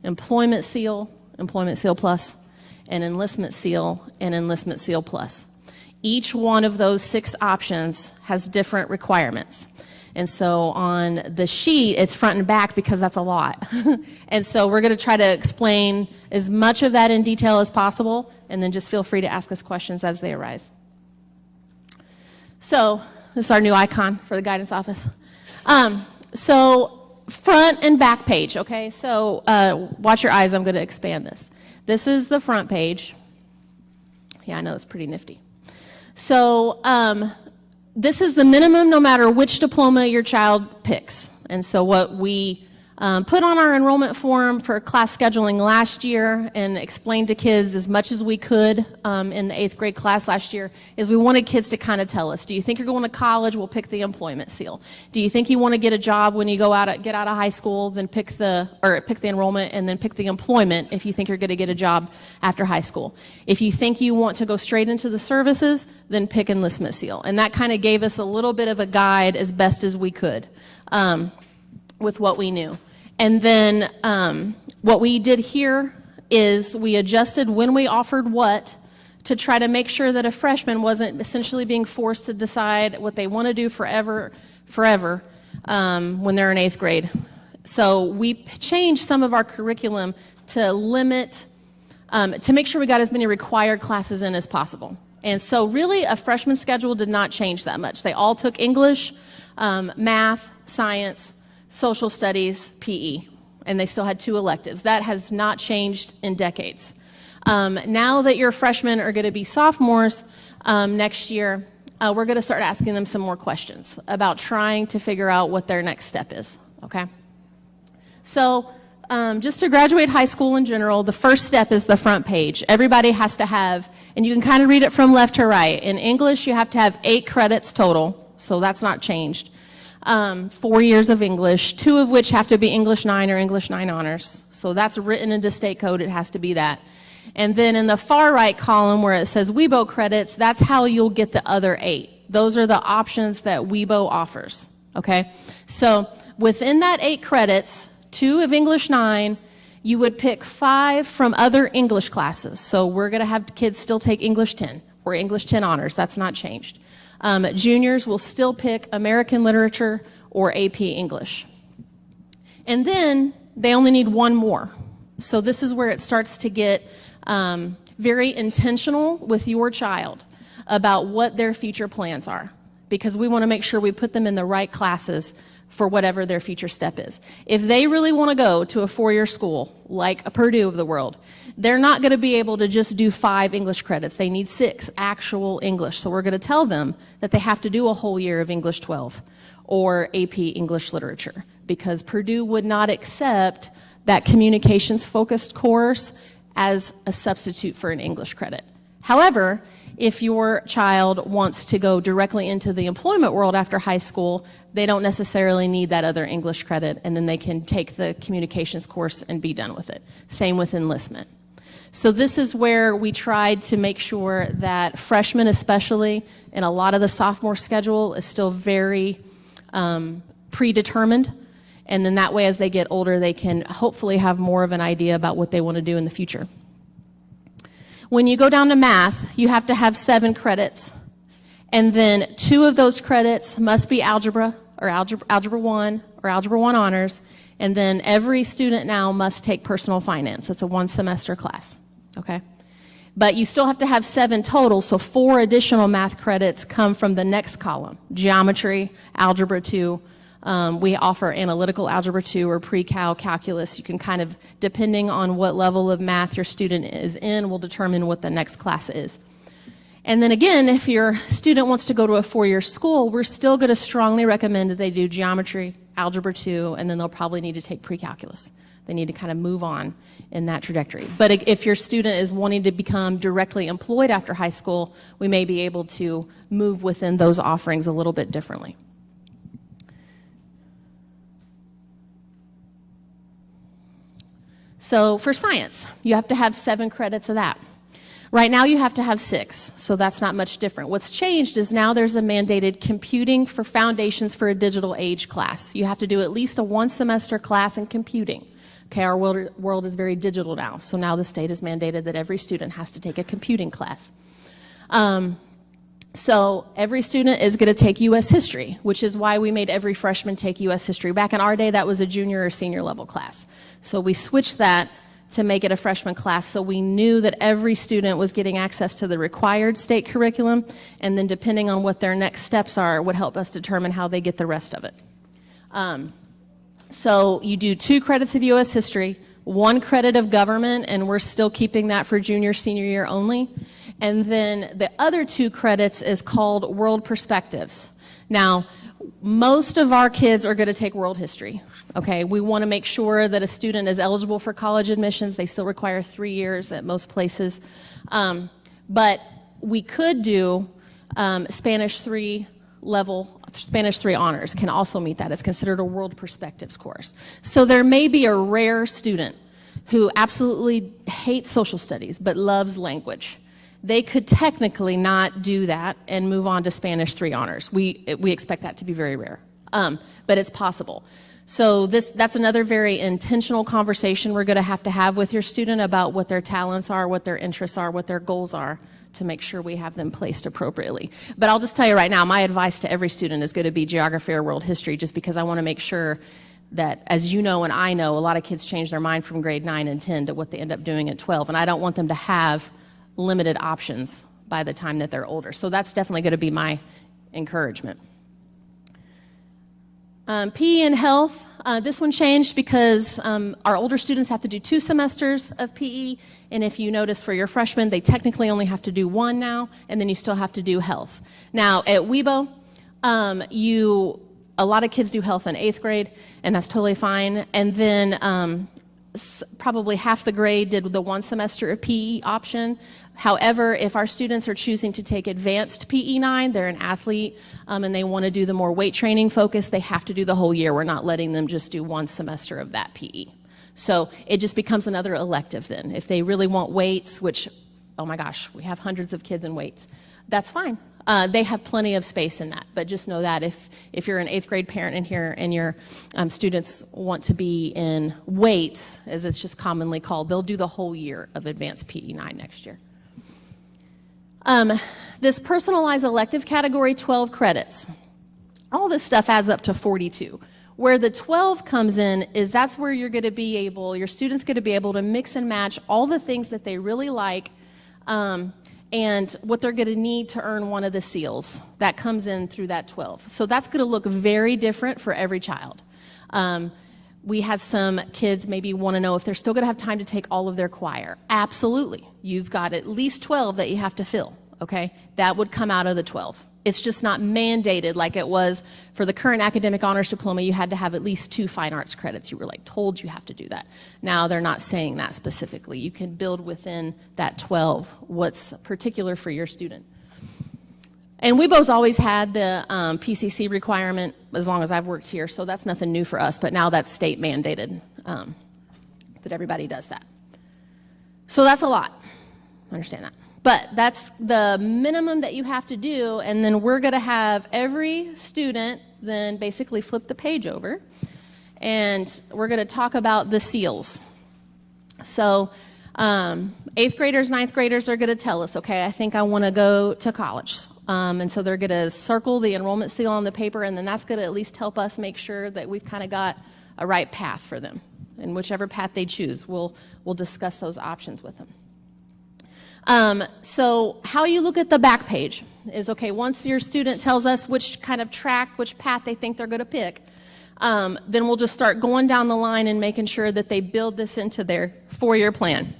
Employment Seal Plus, and Enlistment Seal and Enlistment Seal Plus. Each one of those 6 options has different requirements. And so on the sheet, it's front and back because that's a lot. And so we're going to try to explain as much of that in detail as possible, and then just feel free to ask us questions as they arise. So this is our new icon for the guidance office. So front and back page, okay? So watch your eyes, I'm going to expand this. This is the front page. Yeah, I know, it's pretty nifty. So this is the minimum no matter which diploma your child picks. And so what we put on our enrollment form for class scheduling last year and explained to kids as much as we could in the 8th grade class last year is we wanted kids to kind of tell us, do you think you're going to college? We'll pick the employment seal. Do you think you want to get a job when you get out of high school? Then pick the enrollment and then pick the employment if you think you're going to get a job after high school. If you think you want to go straight into the services, then pick enlistment seal. And that kind of gave us a little bit of a guide as best as we could with what we knew. And then what we did here is we adjusted when we offered what to try to make sure that a freshman wasn't essentially being forced to decide what they want to do forever when they're in 8th grade. So we changed some of our curriculum to limit, to make sure we got as many required classes in as possible. And so really a freshman schedule did not change that much. They all took English, math, science, social studies, PE, and they still had 2 electives. That has not changed in decades. Now that your freshmen are going to be sophomores next year, we're going to start asking them some more questions about trying to figure out what their next step is, okay? So just to graduate high school in general, the first step is the front page. Everybody has to have, and you can kind of read it from left to right. In English, you have to have 8 credits total, so that's not changed. 4 years of English, 2 of which have to be English 9 or English 9 honors. So that's written into state code, it has to be that. And then in the far right column where it says WEBO credits, that's how you'll get the other 8. Those are the options that WEBO offers, okay? So within that 8 credits, 2 of English 9, you would pick 5 from other English classes. So we're gonna have kids still take English 10 or English 10 honors, that's not changed. Juniors will still pick American Literature or AP English. And then they only need 1 more. So this is where it starts to get very intentional with your child about what their future plans are, because we want to make sure we put them in the right classes for whatever their future step is. If they really want to go to a 4-year school like a Purdue of the world, they're not going to be able to just do 5 English credits. They need 6 actual English. So we're going to tell them that they have to do a whole year of English 12 or AP English Literature, because Purdue would not accept that communications focused course as a substitute for an English credit. However, if your child wants to go directly into the employment world after high school, they don't necessarily need that other English credit, and then they can take the communications course and be done with it. Same with enlistment. So this is where we tried to make sure that freshmen especially, and a lot of the sophomore schedule is still very predetermined, and then that way as they get older they can hopefully have more of an idea about what they want to do in the future. When you go down to math, you have to have 7 credits, and then 2 of those credits must be algebra or algebra 1 or algebra 1 honors, and then every student now must take personal finance. It's a 1-semester class, okay? But you still have to have 7 total, so 4 additional math credits come from the next column: geometry, algebra 2. We offer analytical algebra 2 or pre-cal calculus. You can kind of, depending on what level of math your student is in, will determine what the next class is. And then again, if your student wants to go to a 4-year school, we're still going to strongly recommend that they do geometry, algebra 2, and then they'll probably need to take pre-calculus. They need to kind of move on in that trajectory. But if your student is wanting to become directly employed after high school, we may be able to move within those offerings a little bit differently. So for science, you have to have 7 credits of that. Right now you have to have 6, so that's not much different. What's changed is now there's a mandated computing for foundations for a digital age class. You have to do at least a 1-semester class in computing. Okay, our world is very digital now, so now the state has mandated that every student has to take a computing class. So every student is going to take U.S. history, which is why we made every freshman take U.S. history. Back in our day, that was a junior or senior level class. So we switched that to make it a freshman class, so we knew that every student was getting access to the required state curriculum, and then depending on what their next steps are, would help us determine how they get the rest of it. So you do 2 credits of U.S. history, 1 credit of government, and we're still keeping that for junior, senior year only. And then the other 2 credits is called World Perspectives. Now, most of our kids are going to take world history. Okay, we want to make sure that a student is eligible for college admissions. They still require 3 years at most places. But we could do Spanish 3 level, Spanish 3 honors can also meet that. It's considered a world perspectives course. So there may be a rare student who absolutely hates social studies but loves language. They could technically not do that and move on to Spanish 3 honors. We expect that to be very rare, but it's possible. So that's another very intentional conversation we're going to have with your student about what their talents are, what their interests are, what their goals are, to make sure we have them placed appropriately. But I'll just tell you right now, my advice to every student is going to be geography or world history, just because I want to make sure that, as you know and I know, a lot of kids change their mind from grade 9 and 10 to what they end up doing at 12, and I don't want them to have limited options by the time that they're older. So that's definitely going to be my encouragement. PE and health, this one changed because our older students have to do 2 semesters of PE, and if you notice for your freshmen, they technically only have to do 1 now, and then you still have to do health. Now at WeBo, a lot of kids do health in 8th grade, and that's totally fine, and then probably half the grade did the 1 semester of PE option. However, if our students are choosing to take advanced PE 9, they're an athlete, and they want to do the more weight training focus, they have to do the whole year. We're not letting them just do 1 semester of that PE. So it just becomes another elective then. If they really want weights, which, oh my gosh, we have hundreds of kids in weights, that's fine. They have plenty of space in that, but just know that if you're an 8th grade parent in here and your students want to be in weights, as it's just commonly called, they'll do the whole year of advanced PE 9 next year. This personalized elective category, 12 credits. All this stuff adds up to 42. Where the 12 comes in is that's where you're going to be able, your students going to be able to mix and match all the things that they really like, and what they're going to need to earn one of the seals. That comes in through that 12. So that's going to look very different for every child. We had some kids maybe want to know if they're still going to have time to take all of their choir. Absolutely. You've got at least 12 that you have to fill, okay? That would come out of the 12. It's just not mandated like it was for the current academic honors diploma. You had to have at least 2 fine arts credits. You were like told you have to do that. Now they're not saying that specifically. You can build within that 12 what's particular for your student. And WeBo's always had the PCC requirement as long as I've worked here, so that's nothing new for us, but now that's state mandated that everybody does that. So that's a lot. I understand that. But that's the minimum that you have to do, and then we're going to have every student then basically flip the page over, and we're going to talk about the seals. So 8th graders, 9th graders are going to tell us, okay, I think I want to go to college. And so they're going to circle the enrollment seal on the paper, and then that's going to at least help us make sure that we've kind of got a right path for them. And whichever path they choose, we'll discuss those options with them. So how you look at the back page is, okay, once your student tells us which kind of track, which path they think they're going to pick, then we'll just start going down the line and making sure that they build this into their 4-year plan.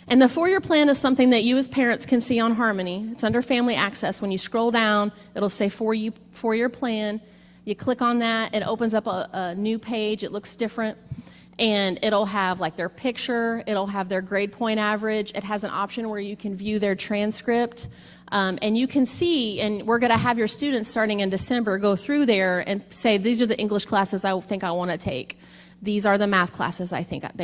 And the 4-year plan is something that you as parents can see on Harmony. It's under Family Access. When you scroll down, it'll say 4-year plan. You click on that, it opens up a new page. It looks different. And it'll have like their picture, it'll have their grade point average. It has an option where you can view their transcript. And you can see, and we're going to have your students starting in December go through there and say, these are the English classes I think I want to take. These are the math classes I think that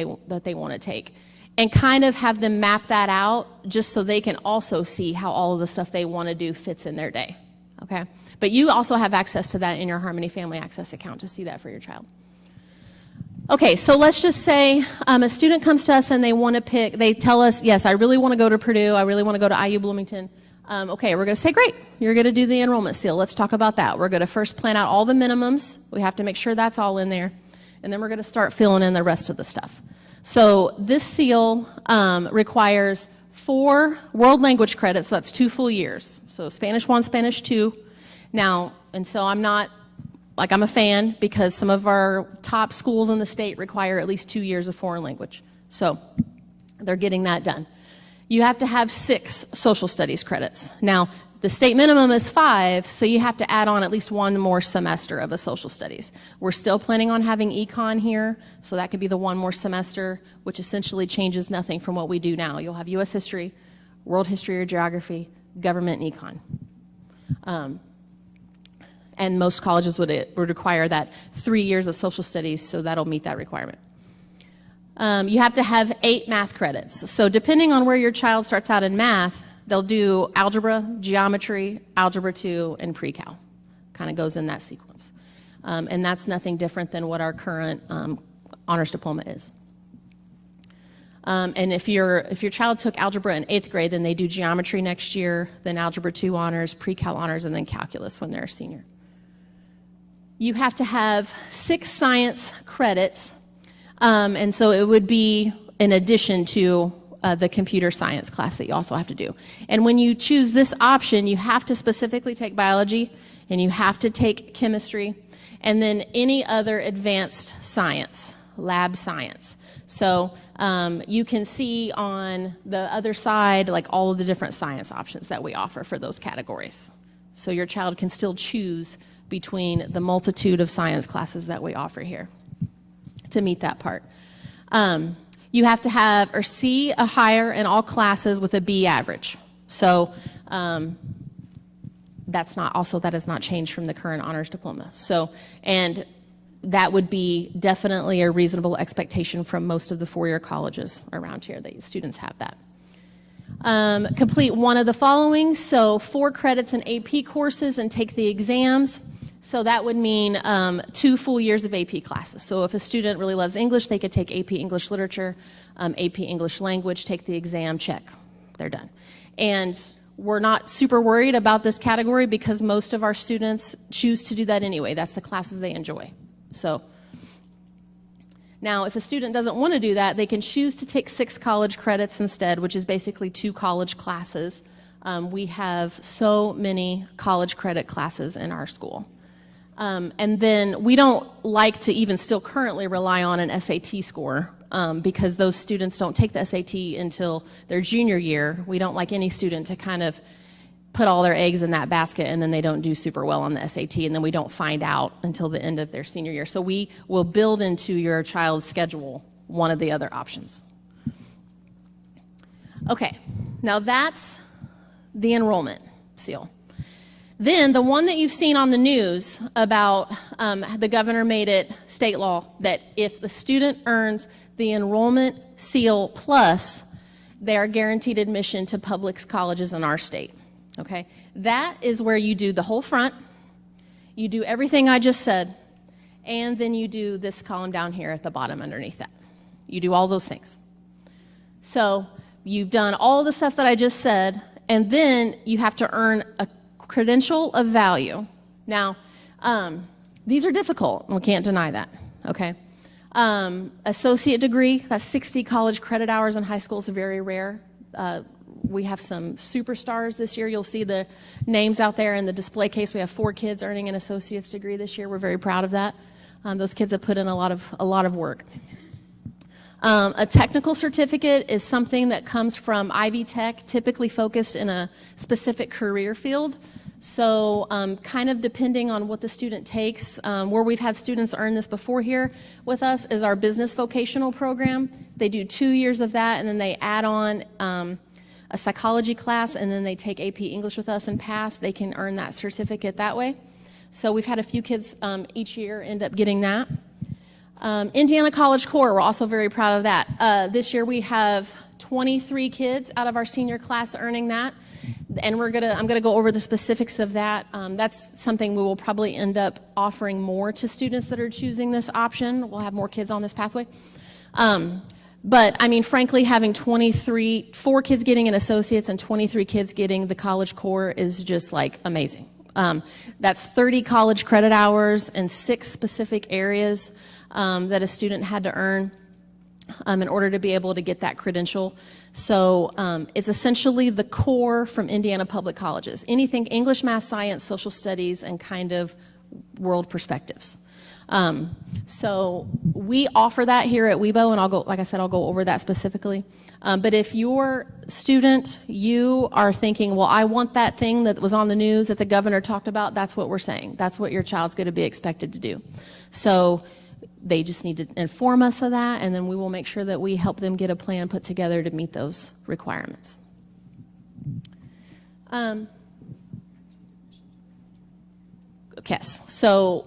they want to take. And kind of have them map that out just so they can also see how all of the stuff they want to do fits in their day. Okay? But you also have access to that in your Harmony Family Access account to see that for your child. Okay, so let's just say a student comes to us and they tell us, yes, I really want to go to Purdue, I really want to go to IU Bloomington. Okay, we're going to say, great, you're going to do the enrollment seal. Let's talk about that. We're going to first plan out all the minimums. We have to make sure that's all in there. And then we're going to start filling in the rest of the stuff. So this seal requires 4 world language credits, so that's 2 full years. So Spanish 1, Spanish 2. Now, and so I'm a fan because some of our top schools in the state require at least 2 years of foreign language. So they're getting that done. You have to have 6 social studies credits. Now, the state minimum is 5, so you have to add on at least 1 more semester of a social studies. We're still planning on having econ here, so that could be the 1 more semester, which essentially changes nothing from what we do now. You'll have U.S. history, world history or geography, government, and econ. And most colleges would require that 3 years of social studies, so that'll meet that requirement. You have to have 8 math credits. So depending on where your child starts out in math, they'll do algebra, geometry, algebra 2, and pre-cal. Kind of goes in that sequence. And that's nothing different than what our current honors diploma is. And if your child took algebra in 8th grade, then they do geometry next year, then algebra 2 honors, pre-cal honors, and then calculus when they're a senior. You have to have 6 science credits, and so it would be in addition to the computer science class that you also have to do. And when you choose this option, you have to specifically take biology, and you have to take chemistry, and then any other advanced science, lab science. So you can see on the other side, like all of the different science options that we offer for those categories. So your child can still choose between the multitude of science classes that we offer here to meet that part. You have to have or C a higher in all classes with a B average. So that has not changed from the current honors diploma. So, and that would be definitely a reasonable expectation from most of the 4-year colleges around here that students have that. Complete one of the following, so 4 credits in AP courses and take the exams. So that would mean 2 full years of AP classes. So if a student really loves English, they could take AP English Literature, AP English Language, take the exam, check, they're done. And we're not super worried about this category because most of our students choose to do that anyway. That's the classes they enjoy. So now if a student doesn't want to do that, they can choose to take 6 college credits instead, which is basically 2 college classes. We have so many college credit classes in our school. And then we don't like to even still currently rely on an SAT score because those students don't take the SAT until their junior year. We don't like any student to kind of put all their eggs in that basket and then they don't do super well on the SAT and then we don't find out until the end of their senior year. So we will build into your child's schedule one of the other options. Okay, now that's the enrollment seal. Then the one that you've seen on the news about the governor made it state law that if the student earns the enrollment seal plus, they are guaranteed admission to public colleges in our state. Okay, that is where you do the whole front, you do everything I just said, and then you do this column down here at the bottom underneath that. You do all those things. So you've done all the stuff that I just said, and then you have to earn a credential of value. Now, these are difficult, we can't deny that, okay? Associate degree, that's 60 college credit hours in high school is very rare. We have some superstars this year. You'll see the names out there in the display case. We have 4 kids earning an associate's degree this year. We're very proud of that. Those kids have put in a lot of work. A technical certificate is something that comes from Ivy Tech, typically focused in a specific career field. So kind of depending on what the student takes, where we've had students earn this before here with us is our business vocational program. They do 2 years of that and then they add on a psychology class and then they take AP English with us and pass. They can earn that certificate that way. So we've had a few kids each year end up getting that. Indiana College Core, we're also very proud of that. This year we have 23 kids out of our senior class earning that. And I'm gonna go over the specifics of that. That's something we will probably end up offering more to students that are choosing this option. We'll have more kids on this pathway. But I mean, frankly, having 4 kids getting an associate's and 23 kids getting the College Core is just like amazing. That's 30 college credit hours in 6 specific areas that a student had to earn in order to be able to get that credential. So it's essentially the core from Indiana Public Colleges. Anything English, math, science, social studies, and kind of world perspectives. So we offer that here at WeBo, and like I said, I'll go over that specifically. But if your student, you are thinking, well, I want that thing that was on the news that the governor talked about, that's what we're saying. That's what your child's going to be expected to do. So they just need to inform us of that, and then we will make sure that we help them get a plan put together to meet those requirements. Yes. So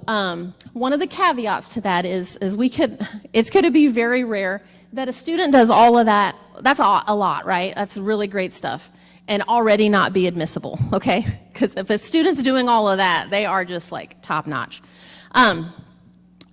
one of the caveats to that is it's going to be very rare that a student does all of that. That's a lot, right? That's really great stuff, and already not be admissible, okay? Because if a student's doing all of that, they are just like top notch.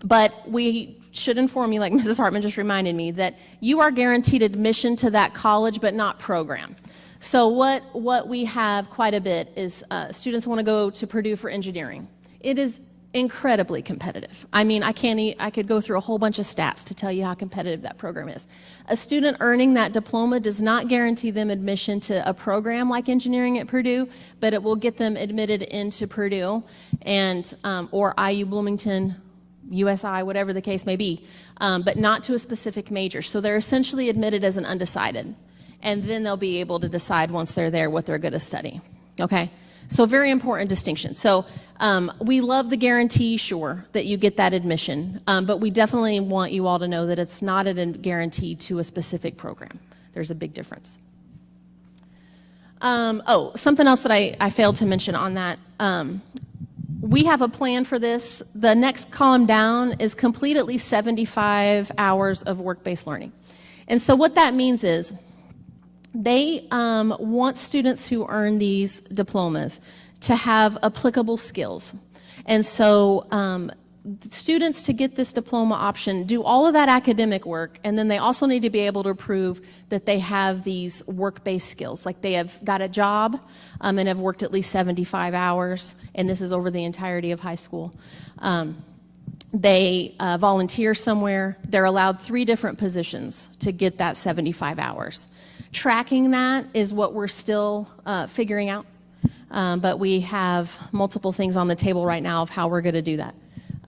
But we should inform you, like Mrs. Hartman just reminded me, that you are guaranteed admission to that college, but not program. So what we have quite a bit is students want to go to Purdue for engineering. It is incredibly competitive. I mean, I could go through a whole bunch of stats to tell you how competitive that program is. A student earning that diploma does not guarantee them admission to a program like engineering at Purdue, but it will get them admitted into Purdue and or IU Bloomington, USI, whatever the case may be, but not to a specific major. So they're essentially admitted as an undecided, and then they'll be able to decide once they're there what they're going to study. Okay, so very important distinction. So we love the guarantee, sure, that you get that admission, but we definitely want you all to know that it's not a guarantee to a specific program. There's a big difference. Oh, something else that I failed to mention on that. We have a plan for this. The next column down is complete at least 75 hours of work-based learning. And so what that means is they want students who earn these diplomas to have applicable skills. And so students, to get this diploma option, do all of that academic work, and then they also need to be able to prove that they have these work-based skills, like they have got a job and have worked at least 75 hours, and this is over the entirety of high school. They volunteer somewhere. They're allowed 3 different positions to get that 75 hours. Tracking that is what we're still figuring out, but we have multiple things on the table right now of how we're going to do that.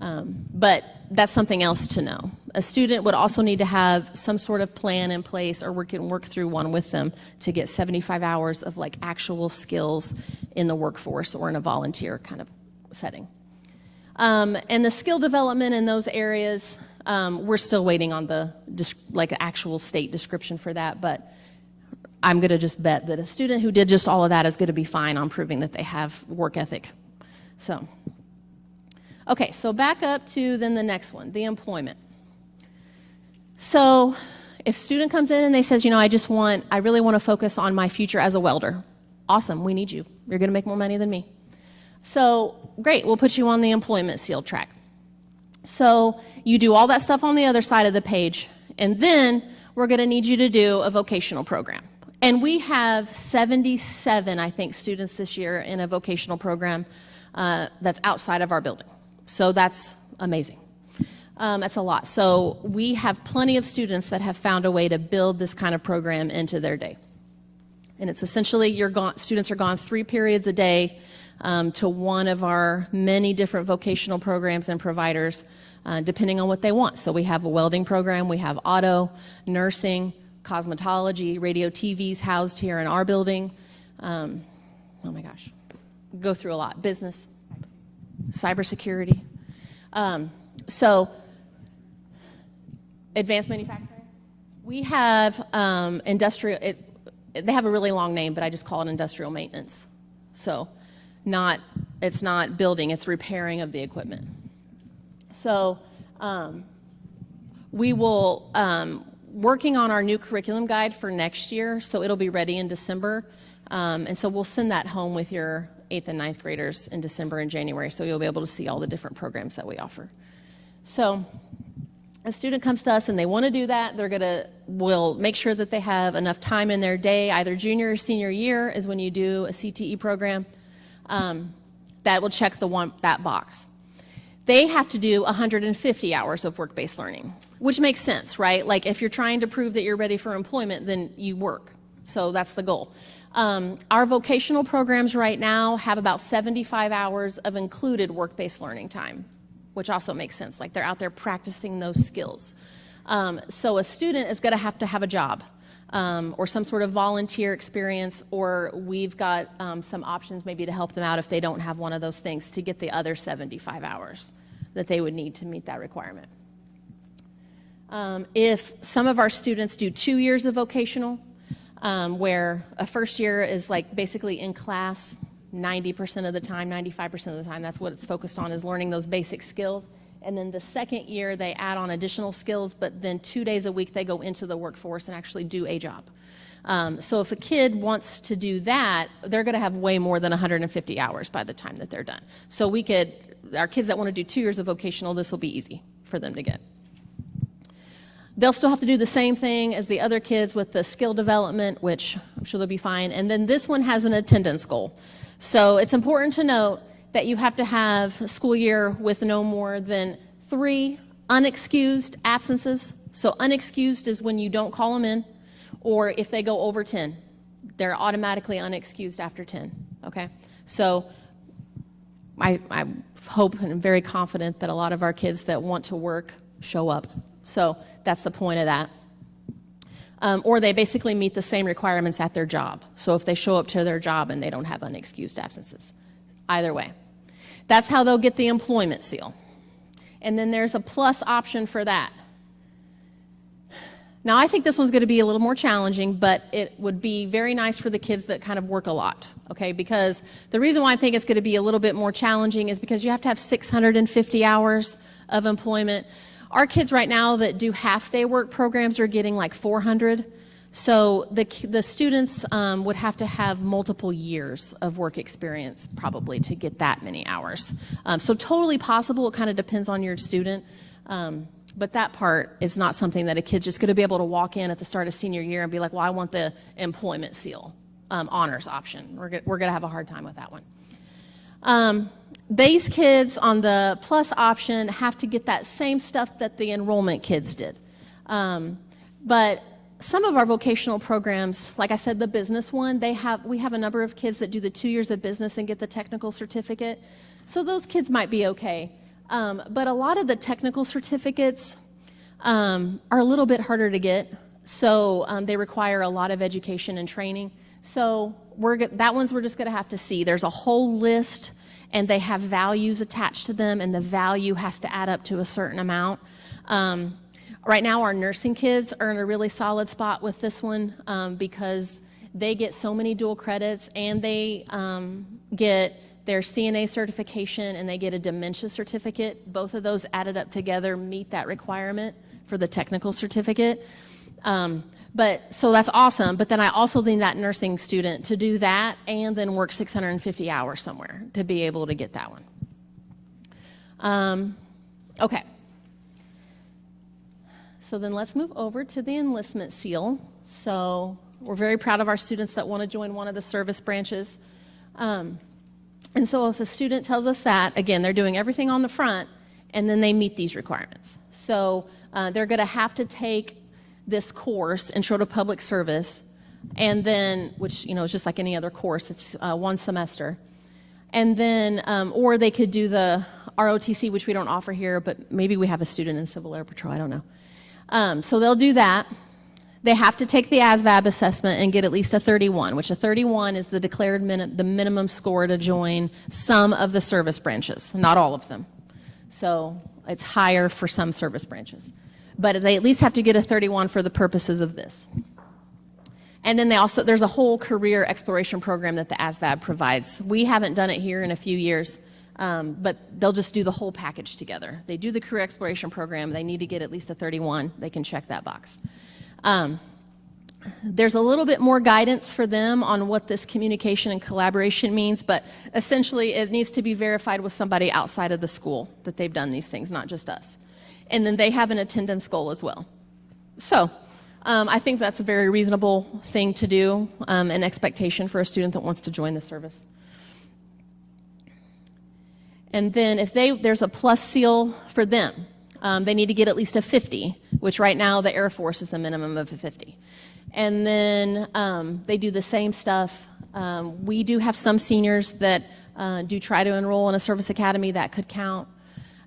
But that's something else to know. A student would also need to have some sort of plan in place, or we can work through one with them to get 75 hours of like actual skills in the workforce or in a volunteer kind of setting. And the skill development in those areas, we're still waiting on the actual state description for that, but I'm going to just bet that a student who did just all of that is going to be fine on proving that they have work ethic. So. Okay, so back up to then the next one, the employment. So if a student comes in and they says, you know, I really want to focus on my future as a welder. Awesome, we need you. You're going to make more money than me. So great, we'll put you on the employment SEAL track. So you do all that stuff on the other side of the page, and then we're going to need you to do a vocational program. And we have 77, I think, students this year in a vocational program that's outside of our building. So that's amazing. That's a lot. So we have plenty of students that have found a way to build this kind of program into their day. And it's essentially students are gone 3 periods a day to one of our many different vocational programs and providers, depending on what they want. So we have a welding program, we have auto, nursing, cosmetology, radio TVs housed here in our building. Oh my gosh, go through a lot. Business. Cybersecurity. So advanced manufacturing. We have industrial, they have a really long name, but I just call it industrial maintenance. So it's not building, it's repairing of the equipment. So we will, working on our new curriculum guide for next year, so it'll be ready in December. And so we'll send that home with your 8th and 9th graders in December and January, so you'll be able to see all the different programs that we offer. So a student comes to us and they want to do that, we'll make sure that they have enough time in their day, either junior or senior year is when you do a CTE program, that will check that box. They have to do 150 hours of work-based learning, which makes sense, right? Like if you're trying to prove that you're ready for employment, then you work. So that's the goal. Our vocational programs right now have about 75 hours of included work-based learning time, which also makes sense. Like they're out there practicing those skills. So a student is going to have a job or some sort of volunteer experience, or we've got some options maybe to help them out if they don't have one of those things to get the other 75 hours that they would need to meet that requirement. If some of our students do 2 years of vocational, where a first year is like basically in class 90% of the time, 95% of the time, that's what it's focused on, is learning those basic skills. And then the second year they add on additional skills, but then 2 days a week they go into the workforce and actually do a job. So if a kid wants to do that, they're going to have way more than 150 hours by the time that they're done. So our kids that want to do 2 years of vocational, this will be easy for them to get. They'll still have to do the same thing as the other kids with the skill development, which I'm sure they'll be fine. And then this one has an attendance goal. So it's important to note that you have to have a school year with no more than 3 unexcused absences. So unexcused is when you don't call them in, or if they go over 10. They're automatically unexcused after 10, okay? So I hope and I'm very confident that a lot of our kids that want to work show up. So that's the point of that. Or they basically meet the same requirements at their job. So if they show up to their job and they don't have unexcused absences. Either way. That's how they'll get the employment seal. And then there's a plus option for that. Now I think this one's going to be a little more challenging, but it would be very nice for the kids that kind of work a lot, okay? Because the reason why I think it's going to be a little bit more challenging is because you have to have 650 hours of employment. Our kids right now that do half-day work programs are getting like 400. So the students would have to have multiple years of work experience probably to get that many hours. So totally possible. It kind of depends on your student. But that part is not something that a kid's just going to be able to walk in at the start of senior year and be like, well, I want the employment seal honors option. We're going to have a hard time with that one. These kids on the plus option have to get that same stuff that the enrollment kids did. But some of our vocational programs, like I said, the business one, we have a number of kids that do the 2 years of business and get the technical certificate. So those kids might be okay. But a lot of the technical certificates are a little bit harder to get. So they require a lot of education and training. So that one's we're just going to have to see. There's a whole list, and they have values attached to them, and the value has to add up to a certain amount. Right now, our nursing kids are in a really solid spot with this one because they get so many dual credits, and they get their CNA certification, and they get a dementia certificate. Both of those added up together meet that requirement for the technical certificate. So that's awesome, but then I also need that nursing student to do that and then work 650 hours somewhere to be able to get that one. Okay. So then let's move over to the enlistment seal. So we're very proud of our students that want to join one of the service branches. And so if a student tells us that, again, they're doing everything on the front, and then they meet these requirements. So they're going to have to take this course, Intro to Public Service, and then, which, is just like any other course, it's 1 semester. And then, or they could do the ROTC, which we don't offer here, but maybe we have a student in Civil Air Patrol, I don't know. So they'll do that. They have to take the ASVAB assessment and get at least a 31, which a 31 is the declared the minimum score to join some of the service branches, not all of them. So it's higher for some service branches. But they at least have to get a 31 for the purposes of this. And then there's a whole career exploration program that the ASVAB provides. We haven't done it here in a few years, but they'll just do the whole package together. They do the career exploration program. They need to get at least a 31. They can check that box. There's a little bit more guidance for them on what this communication and collaboration means, but essentially it needs to be verified with somebody outside of the school that they've done these things, not just us. And then they have an attendance goal as well. So I think that's a very reasonable thing to do, an expectation for a student that wants to join the service. And then if there's a plus seal for them, they need to get at least a 50, which right now the Air Force is a minimum of a 50. And then they do the same stuff. We do have some seniors that do try to enroll in a service academy. That could count.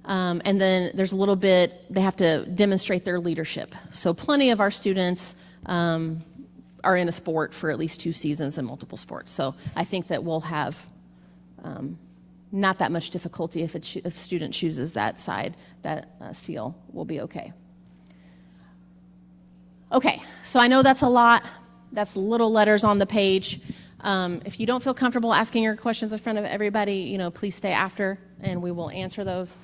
And then there's a little bit, they have to demonstrate their leadership. So plenty of our students are in a sport for at least 2 seasons in multiple sports. So I think that we'll have not that much difficulty if a student chooses that side. That seal will be okay. Okay, so I know that's a lot. That's little letters on the page. If you don't feel comfortable asking your questions in front of everybody, please stay after and we will answer those.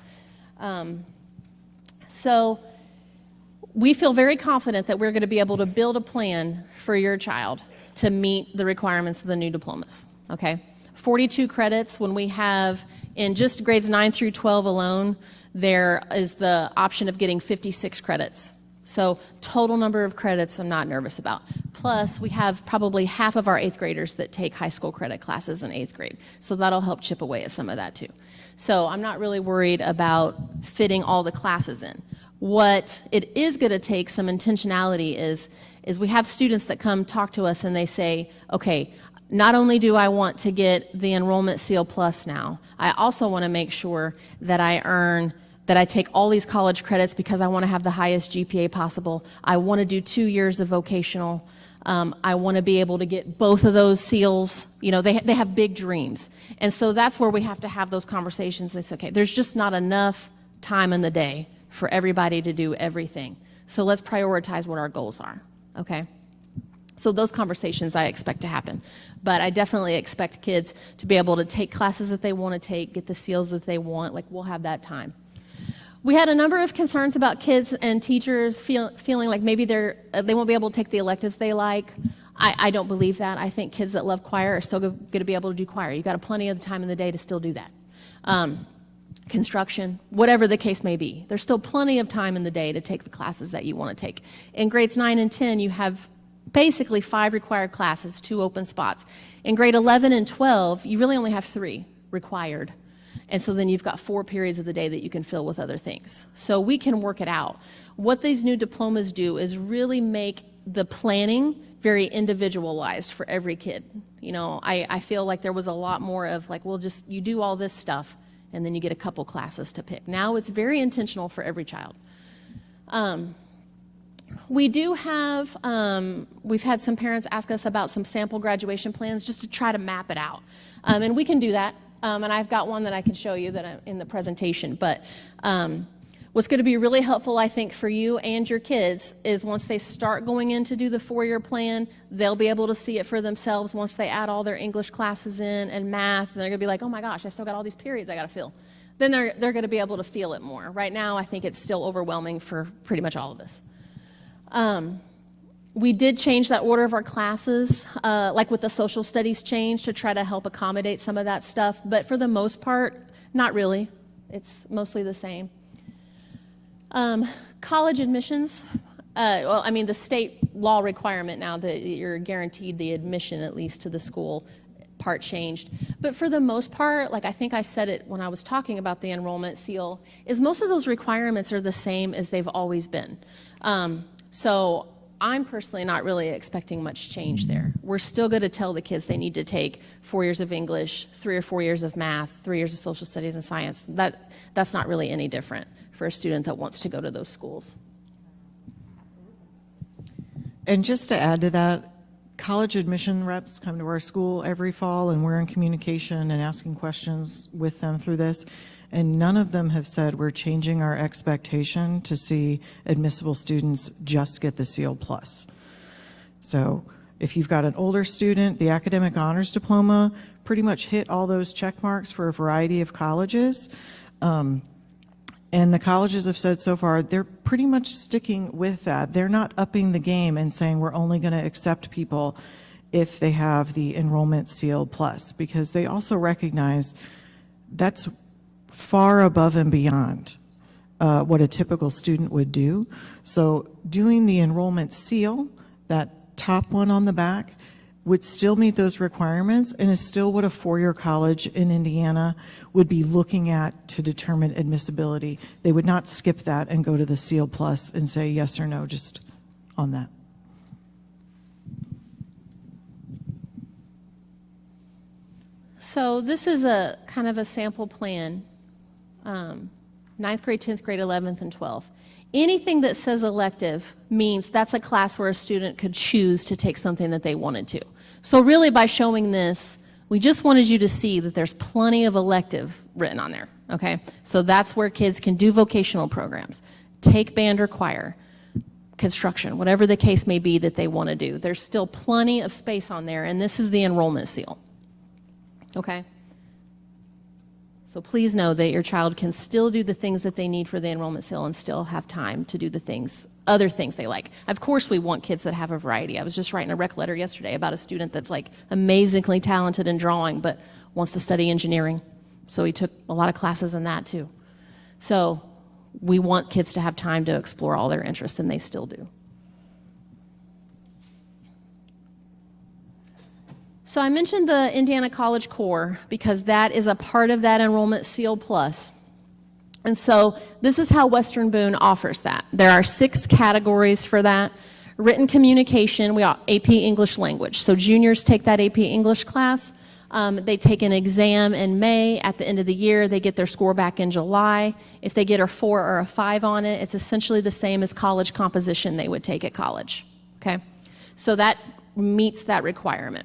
So we feel very confident that we're going to be able to build a plan for your child to meet the requirements of the new diplomas, okay? 42 credits when we have, in just grades 9 through 12 alone, there is the option of getting 56 credits. So total number of credits I'm not nervous about. Plus, we have probably half of our 8th graders that take high school credit classes in 8th grade. So that'll help chip away at some of that too. So I'm not really worried about fitting all the classes in. What it is going to take some intentionality is we have students that come talk to us and they say, okay, not only do I want to get the enrollment seal plus now, I also want to make sure that I take all these college credits because I want to have the highest GPA possible. I want to do 2 years of vocational. I want to be able to get both of those seals. They have big dreams. And so that's where we have to have those conversations. It's okay, there's just not enough time in the day for everybody to do everything. So let's prioritize what our goals are, okay? So those conversations I expect to happen. But I definitely expect kids to be able to take classes that they want to take, get the seals that they want. Like, we'll have that time. We had a number of concerns about kids and teachers feeling like maybe they won't be able to take the electives they like. I don't believe that. I think kids that love choir are still going to be able to do choir. You've got plenty of the time in the day to still do that. Construction, whatever the case may be. There's still plenty of time in the day to take the classes that you want to take. In grades 9 and 10, you have basically 5 required classes, 2 open spots. In grade 11 and 12, you really only have 3 required. And so then you've got 4 periods of the day that you can fill with other things. So we can work it out. What these new diplomas do is really make the planning very individualized for every kid. I feel like there was a lot more of like, well, just you do all this stuff and then you get a couple classes to pick. Now it's very intentional for every child. We do have, we've had some parents ask us about some sample graduation plans just to try to map it out. And we can do that. And I've got one that I can show you that I'm in the presentation. But what's going to be really helpful, I think, for you and your kids is once they start going in to do the 4-year plan, they'll be able to see it for themselves once they add all their English classes in and math. And they're going to be like, oh my gosh, I still got all these periods I got to fill. Then they're going to be able to feel it more. Right now, I think it's still overwhelming for pretty much all of us. We did change that order of our classes, like with the social studies change, to try to help accommodate some of that stuff. But for the most part, not really. It's mostly the same. College admissions, the state law requirement now that you're guaranteed the admission at least to the school part changed. But for the most part, like I think I said it when I was talking about the enrollment seal, is most of those requirements are the same as they've always been. So I'm personally not really expecting much change there. We're still going to tell the kids they need to take 4 years of English, 3 or 4 years of math, 3 years of social studies and science. That's not really any different for a student that wants to go to those schools. And just to add to that, college admission reps come to our school every fall, and we're in communication and asking questions with them through this. And none of them have said we're changing our expectation to see admissible students just get the Seal Plus. So if you've got an older student, the academic honors diploma pretty much hit all those check marks for a variety of colleges. And the colleges have said so far, they're pretty much sticking with that. They're not upping the game and saying we're only going to accept people if they have the enrollment seal plus, because they also recognize that's far above and beyond what a typical student would do. So doing the enrollment seal, that top one on the back, would still meet those requirements and is still what a four-year college in Indiana would be looking at to determine admissibility. They would not skip that and go to the seal plus and say yes or no just on that. So this is a kind of a sample plan, 9th grade, 10th grade, 11th, and 12th. Anything that says elective means that's a class where a student could choose to take something that they wanted to. So really by showing this, we just wanted you to see that there's plenty of elective written on there, okay? So that's where kids can do vocational programs, take band or choir, construction, whatever the case may be that they want to do. There's still plenty of space on there, and this is the enrollment seal, okay? So please know that your child can still do the things that they need for the enrollment seal and still have time to do the things, other things they like. Of course, we want kids that have a variety. I was just writing a rec letter yesterday about a student that's like amazingly talented in drawing but wants to study engineering. So he took a lot of classes in that too. So we want kids to have time to explore all their interests, and they still do. So I mentioned the Indiana College Core because that is a part of that enrollment seal plus. And so this is how Western Boone offers that. There are 6 categories for that. Written communication, we have AP English language. So juniors take that AP English class. They take an exam in May. At the end of the year, they get their score back in July. If they get a 4 or a 5 on it, it's essentially the same as college composition they would take at college, okay? So that meets that requirement.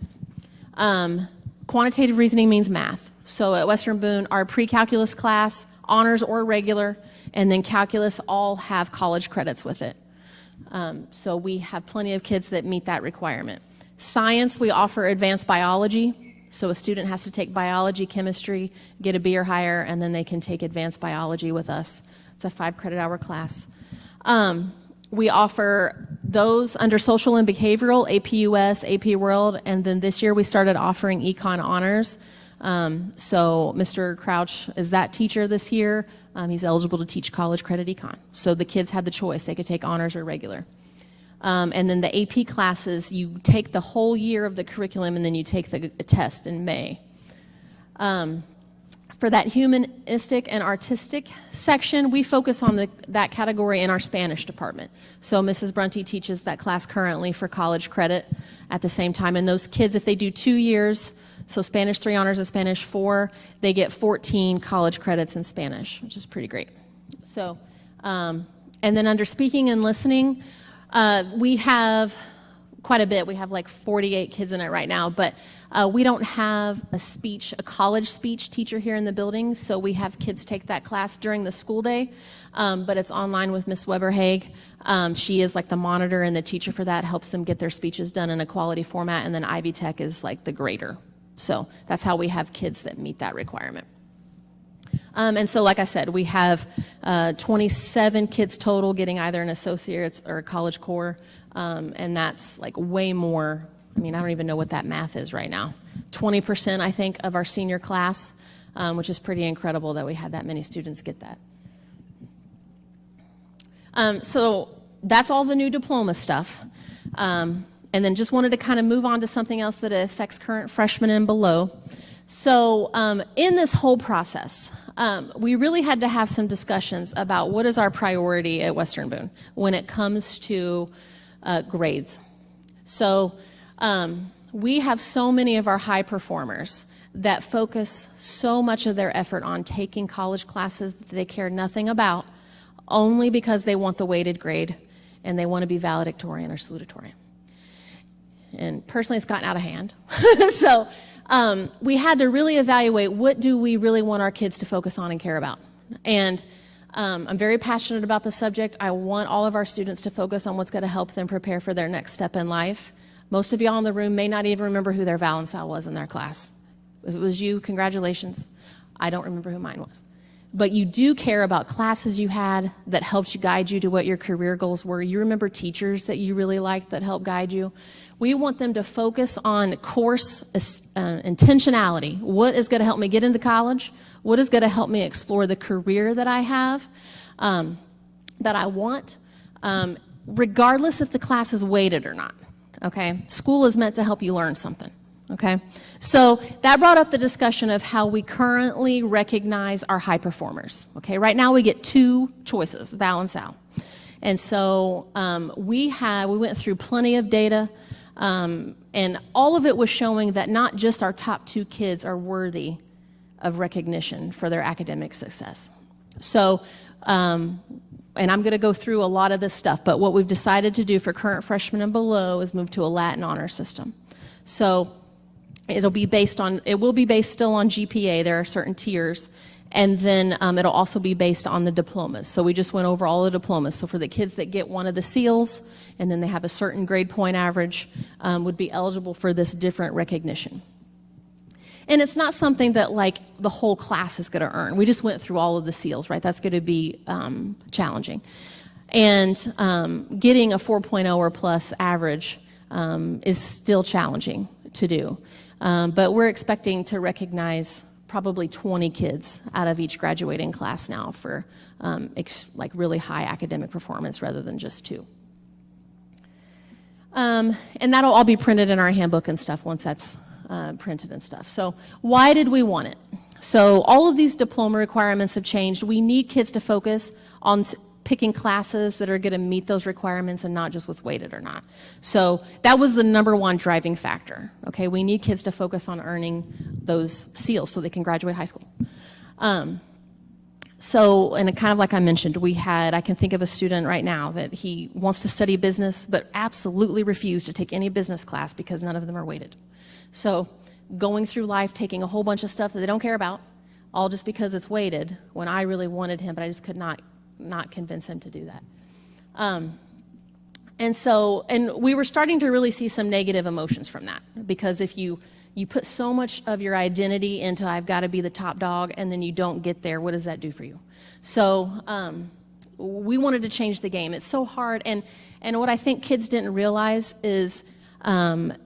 Quantitative reasoning means math. So at Western Boone, our pre-calculus class, honors or regular, and then calculus all have college credits with it. So we have plenty of kids that meet that requirement. Science, we offer advanced biology. So a student has to take biology, chemistry, get a B or higher, and then they can take advanced biology with us. It's a 5 credit hour class. We offer those under social and behavioral, AP US, AP World, and then this year we started offering Econ Honors. So Mr. Crouch is that teacher this year. He's eligible to teach college credit econ. So the kids had the choice. They could take honors or regular. And then the AP classes, you take the whole year of the curriculum and then you take the test in May. For that humanistic and artistic section, we focus on that category in our Spanish department. So Mrs. Brunty teaches that class currently for college credit at the same time. And those kids, if they do 2 years, so Spanish 3 honors and Spanish 4, they get 14 college credits in Spanish, which is pretty great. So, and then under speaking and listening, we have quite a bit. We have like 48 kids in it right now, but we don't have a college speech teacher here in the building, so we have kids take that class during the school day, but it's online with Miss Weber-Haig. She is like the monitor and the teacher for that, helps them get their speeches done in a quality format, and then Ivy Tech is like the grader. So that's how we have kids that meet that requirement. And so, like I said, we have 27 kids total getting either an associate's or a college core, and that's like way more. I mean, I don't even know what that math is right now. 20%, I think, of our senior class, which is pretty incredible that we had that many students get that. So that's all the new diploma stuff. And then just wanted to kind of move on to something else that affects current freshmen and below. So in this whole process, we really had to have some discussions about what is our priority at Western Boone when it comes to grades. So we have so many of our high performers that focus so much of their effort on taking college classes that they care nothing about, only because they want the weighted grade and they want to be valedictorian or salutatorian. And personally, it's gotten out of hand. So we had to really evaluate what do we really want our kids to focus on and care about. And I'm very passionate about the subject. I want all of our students to focus on what's going to help them prepare for their next step in life. Most of y'all in the room may not even remember who their Val and Sal was in their class. If it was you, congratulations. I don't remember who mine was. but you do care about classes you had that helped you guide you to what your career goals were. You remember teachers that you really liked that helped guide you. We want them to focus on course intentionality. What is going to help me get into college? What is going to help me explore the career that I have, that I want, regardless if the class is weighted or not, okay? School is meant to help you learn something, okay? So that brought up the discussion of how we currently recognize our high performers, okay? Right now we get 2 choices, Val and Sal. And so we went through plenty of data, and all of it was showing that not just our top 2 kids are worthy of recognition for their academic success. So, and I'm going to go through a lot of this stuff, but what we've decided to do for current freshmen and below is move to a Latin honor system. So it will be based still on GPA. There are certain tiers. And then it'll also be based on the diplomas. So we just went over all the diplomas. So for the kids that get one of the seals, and then they have a certain grade point average, would be eligible for this different recognition. And it's not something that like the whole class is going to earn. We just went through all of the seals, right? That's going to be challenging. And getting a 4.0 or plus average is still challenging to do. But we're expecting to recognize probably 20 kids out of each graduating class now for like really high academic performance rather than just 2. And that'll all be printed in our handbook and stuff once that's printed and stuff. So why did we want it? So all of these diploma requirements have changed. We need kids to focus on picking classes that are going to meet those requirements and not just what's weighted or not. So that was the #1 driving factor. Okay, we need kids to focus on earning those seals so they can graduate high school. So, and kind of like I mentioned, I can think of a student right now that he wants to study business, but absolutely refused to take any business class because none of them are weighted. So going through life, taking a whole bunch of stuff that they don't care about, all just because it's weighted, when I really wanted him, but I just could not convince him to do that. And we were starting to really see some negative emotions from that, because if you put so much of your identity into I've got to be the top dog, and then you don't get there, what does that do for you? So we wanted to change the game. It's so hard, and what I think kids didn't realize is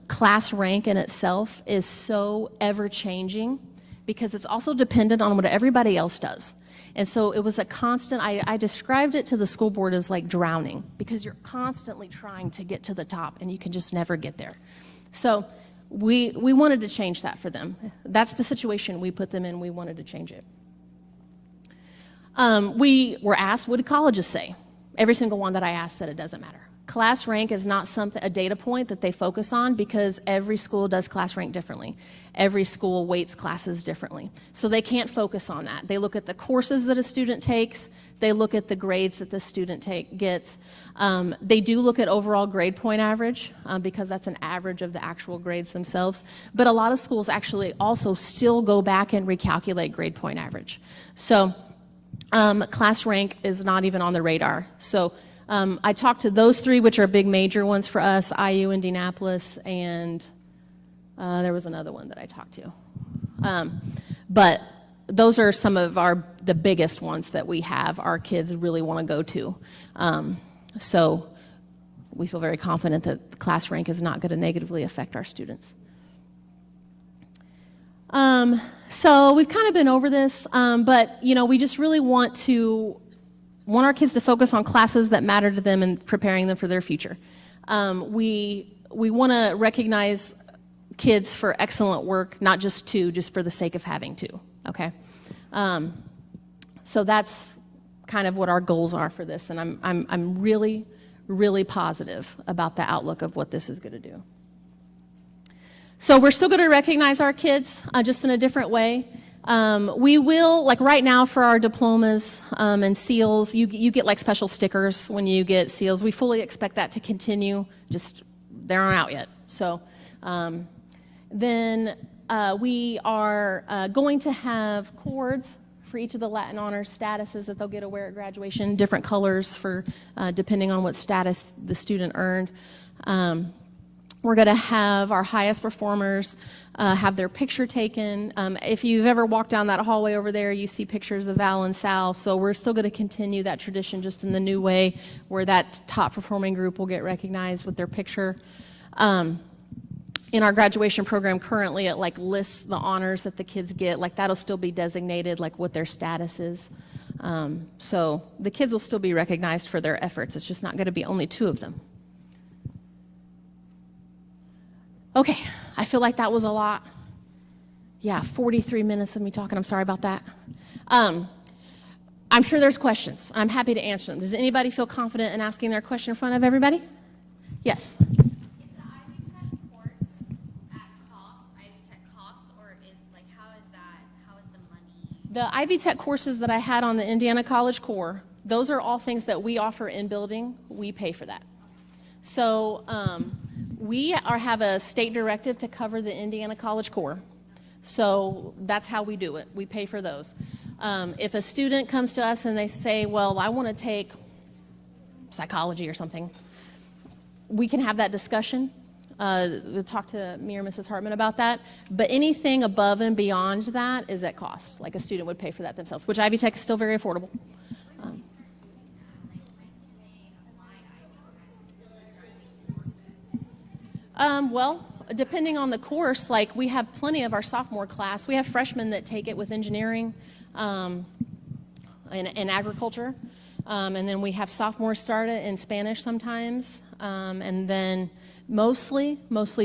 class rank in itself is so ever-changing, because it's also dependent on what everybody else does. And so it was a constant, I described it to the school board as like drowning, because you're constantly trying to get to the top and you can just never get there. So we wanted to change that for them. That's the situation we put them in. We wanted to change it. We were asked, what did colleges say? Every single one that I asked said it doesn't matter. Class rank is not a data point that they focus on, because every school does class rank differently. Every school weights classes differently. So they can't focus on that. They look at the courses that a student takes. They look at the grades that the student gets. They do look at overall grade point average, because that's an average of the actual grades themselves. But a lot of schools actually also still go back and recalculate grade point average. So class rank is not even on the radar. So I talked to those 3, which are big major ones for us, IU, Indianapolis, and there was another one that I talked to. But those are some of the biggest ones that we have our kids really want to go to. So we feel very confident that class rank is not going to negatively affect our students. So we've kind of been over this, but we just really want our kids to focus on classes that matter to them and preparing them for their future. We want to recognize kids for excellent work, not just 2, just for the sake of having 2, okay? So that's kind of what our goals are for this, and I'm really, really positive about the outlook of what this is going to do. So we're still going to recognize our kids, just in a different way. We will, like right now for our diplomas and seals, you get like special stickers when you get seals. We fully expect that to continue, just they aren't out yet. So then we are going to have cords for each of the Latin honors statuses that they'll get to wear at graduation, different colors for depending on what status the student earned. We're going to have our highest performers have their picture taken. If you've ever walked down that hallway over there, you see pictures of Val and Sal. So we're still going to continue that tradition just in the new way where that top performing group will get recognized with their picture. In our graduation program currently, it like lists the honors that the kids get. Like that'll still be designated, like what their status is. So the kids will still be recognized for their efforts. It's just not going to be only 2 of them. Okay, I feel like that was a lot. Yeah, 43 minutes of me talking. I'm sorry about that. I'm sure there's questions. I'm happy to answer them. Does anybody feel confident in asking their question in front of everybody? Yes. Is the Ivy Tech course at cost, Ivy Tech cost, or is like how is the money? The Ivy Tech courses that I had on the Indiana College Core, those are all things that we offer in building. We pay for that. So we have a state directive to cover the Indiana College Core. So that's how we do it. We pay for those. If a student comes to us and they say, well, I want to take psychology or something, we can have that discussion. We'll talk to me or Mrs. Hartman about that. But anything above and beyond that is at cost. Like a student would pay for that themselves, which Ivy Tech is still very affordable. Well, depending on the course, like we have plenty of our sophomore class. We have freshmen that take it with engineering and agriculture. And then we have sophomores start it in Spanish sometimes. And then mostly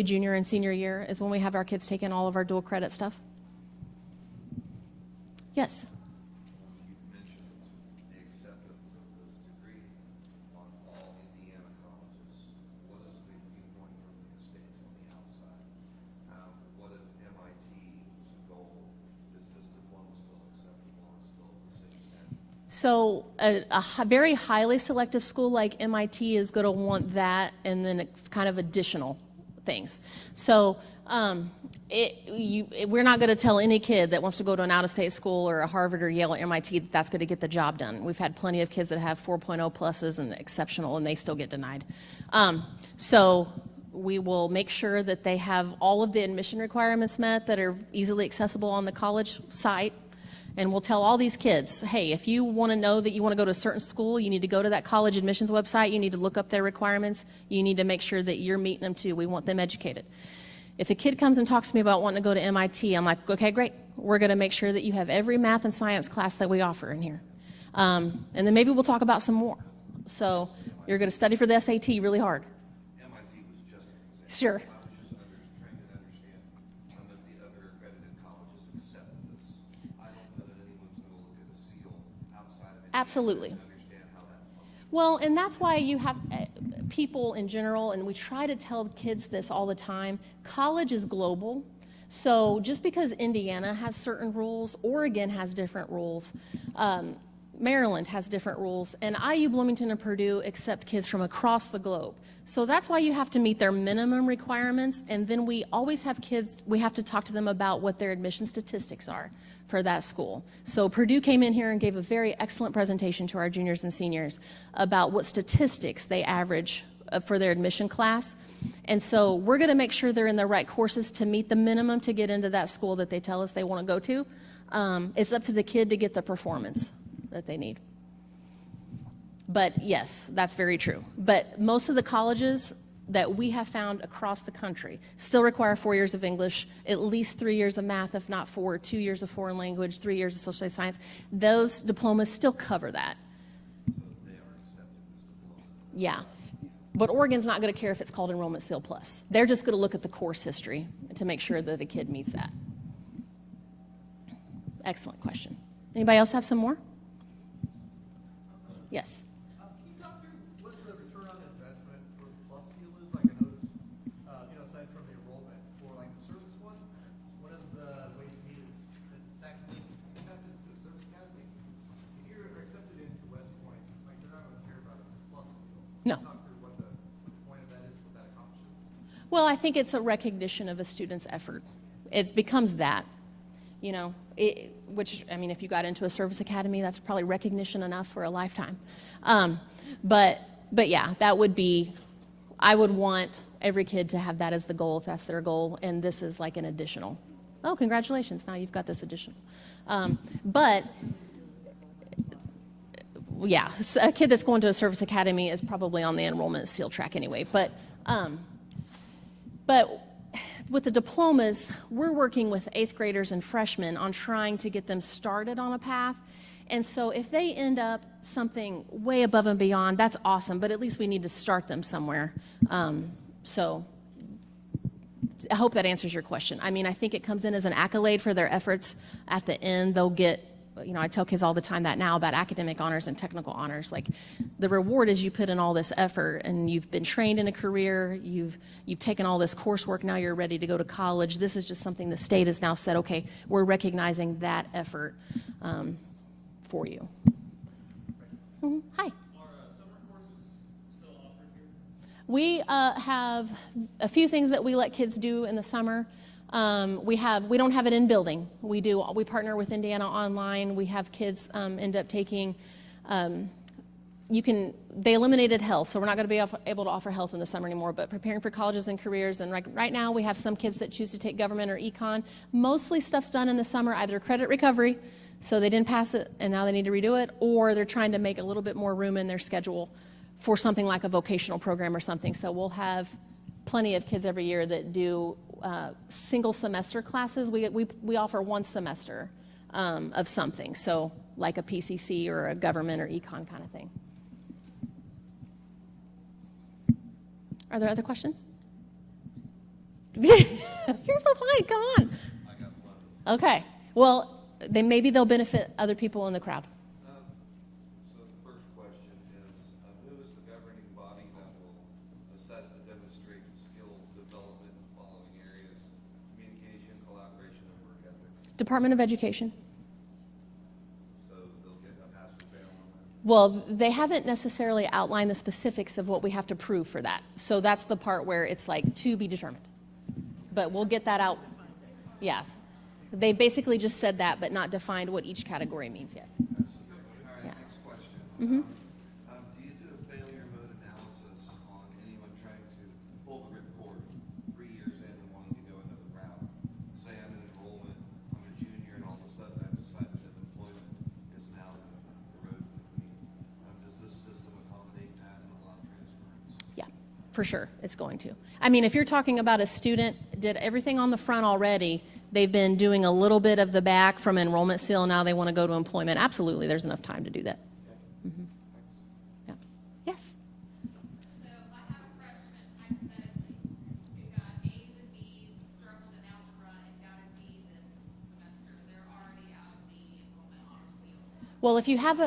junior and senior year is when we have our kids taking all of our dual credit stuff. Yes? You mentioned the acceptance of this degree on all Indiana colleges. What is the viewpoint from the estates on the outside? What if MIT's goal is this diploma still acceptable and still the same standard? So a very highly selective school like MIT is going to want that and then kind of additional things. So we're not going to tell any kid that wants to go to an out-of-state school or a Harvard or Yale or MIT that that's going to get the job done. We've had plenty of kids that have 4.0 pluses and exceptional and they still get denied. So we will make sure that they have all of the admission requirements met that are easily accessible on the college site. And we'll tell all these kids, hey, if you want to know that you want to go to a certain school, you need to go to that college admissions website. You need to look up their requirements. You need to make sure that you're meeting them too. We want them educated. If a kid comes and talks to me about wanting to go to MIT, I'm like, okay, great. We're going to make sure that you have every math and science class that we offer in here. And then maybe we'll talk about some more. So you're going to study for the SAT really hard. MIT was just an example. Sure. I was just trying to understand if the other accredited colleges accept this. I don't know that anyone's going to look at a seal outside of it. Absolutely. To understand how that functions. Well, and that's why you have people in general, and we try to tell kids this all the time, college is global. So just because Indiana has certain rules, Oregon has different rules, Maryland has different rules, and IU, Bloomington, and Purdue accept kids from across the globe. So that's why you have to meet their minimum requirements, and then we always have kids, we have to talk to them about what their admission statistics are for that school. So Purdue came in here and gave a very excellent presentation to our juniors and seniors about what statistics they average for their admission class. And so we're going to make sure they're in the right courses to meet the minimum to get into that school that they tell us they want to go to. It's up to the kid to get the performance that they need. But yes, that's very true. But most of the colleges that we have found across the country still require 4 years of English, at least 3 years of math, if not 4, 2 years of foreign language, 3 years of social science. Those diplomas still cover that. So they are accepting this diploma. Yeah. But Oregon's not going to care if it's called Enrollment Seal Plus. They're just going to look at the course history to make sure that a kid meets that. Excellent question. Anybody else have some more? Yes. Can you talk through what the return on investment for the Plus Seal is? Like I noticed, aside from the enrollment for like the service one of the ways to meet is acceptance to the service academy. If you're accepted into West Point, like they're not going to care about a Plus Seal. No. Talk through what the point of that is, what that accomplishes. Well, I think it's a recognition of a student's effort. It becomes that, which, I mean, if you got into a service academy, that's probably recognition enough for a lifetime. But yeah, that would be, I would want every kid to have that as the goal if that's their goal, and this is like an additional. Oh, congratulations, now you've got this additional. But yeah, a kid that's going to a service academy is probably on the enrollment seal track anyway. But with the diplomas, we're working with 8th graders and freshmen on trying to get them started on a path. And so if they end up something way above and beyond, that's awesome, but at least we need to start them somewhere. So I hope that answers your question. I mean, I think it comes in as an accolade for their efforts. At the end, they'll get, you know, I tell kids all the time that now about academic honors and technical honors. Like, the reward is you put in all this effort and you've been trained in a career, you've taken all this coursework, now you're ready to go to college. This is just something the state has now said, okay, we're recognizing that effort for you. Hi. We have a few things that we let kids do in the summer. We don't have it in building. We partner with Indiana Online. We have kids end up taking, they eliminated health, so we're not going to be able to offer health in the summer anymore, but preparing for colleges and careers. And right now we have some kids that choose to take government or econ. Mostly stuff's done in the summer, either credit recovery, so they didn't pass it and now they need to redo it, or they're trying to make a little bit more room in their schedule for something like a vocational program or something. So we'll have plenty of kids every year that do single semester classes. We offer one semester of something, so like a PCC or a government or econ kind of thing. Are there other questions? You're so fine, come on. I got one. Okay, well, maybe they'll benefit other people in the crowd. So the first question is, who is the governing body that will assess and demonstrate skill development in the following areas: communication, collaboration, and work ethic? Department of Education. So they'll get a pass or fail on that? Well, they haven't necessarily outlined the specifics of what we have to prove for that. So that's the part where it's like to be determined. But we'll get that out. Yeah. They basically just said that, but not defined what each category means yet. All right, Yeah. next question. Mhm. Do you do a failure mode analysis on anyone trying to pull the ripcord 3 years in and wanting to go another route? Say I'm in enrollment, I'm a junior, and all of a sudden I've decided that employment is now the road for me. Does this system accommodate that and allow transference? Yeah, for sure, it's going to. I mean, if you're talking about a student did everything on the front already, they've been doing a little bit of the back from enrollment seal, now they want to go to employment, absolutely, there's enough time to do that. Mhm. Yeah. Yes? So if I have a freshman, hypothetically, who got A's and B's, struggled in algebra, and got a D this semester, they're already out of the enrollment honor seal. Well, if you have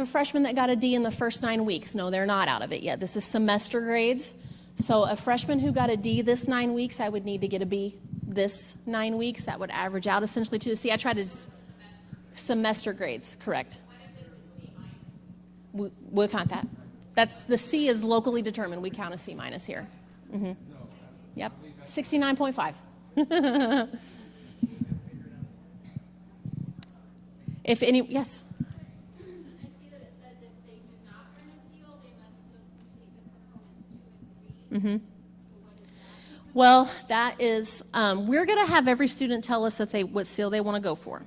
a freshman that got a D in the first 9 weeks, no, they're not out of it yet. This is semester grades. So a freshman who got a D this 9 weeks, I would need to get a B this 9 weeks. That would average out essentially to a C. I tried to semester grades, correct. What if it's a C minus? We'll count that. That's the C is locally determined. We count a C minus here. Mm-hmm. Yep, 69.5. If any, yes. I see that it says if they do not earn a seal, they must still complete the components 2 and 3. Mm-hmm. Well, that is, we're going to have every student tell us that what seal they want to go for.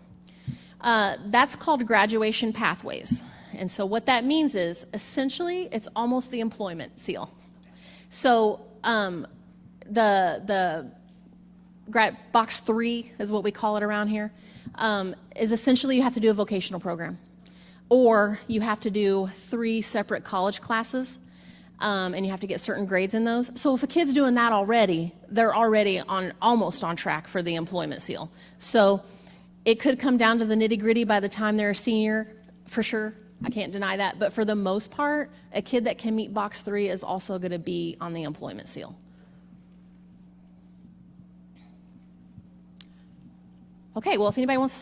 That's called graduation pathways. And so what that means is, essentially, it's almost the employment seal. So the box 3 is what we call it around here, is essentially you have to do a vocational program. Or you have to do 3 separate college classes. And you have to get certain grades in those. So if a kid's doing that already, they're already almost on track for the employment seal. So it could come down to the nitty-gritty by the time they're a senior, for sure. I can't deny that. But for the most part, a kid that can meet box 3 is also going to be on the employment seal. Okay, well, if anybody wants to stay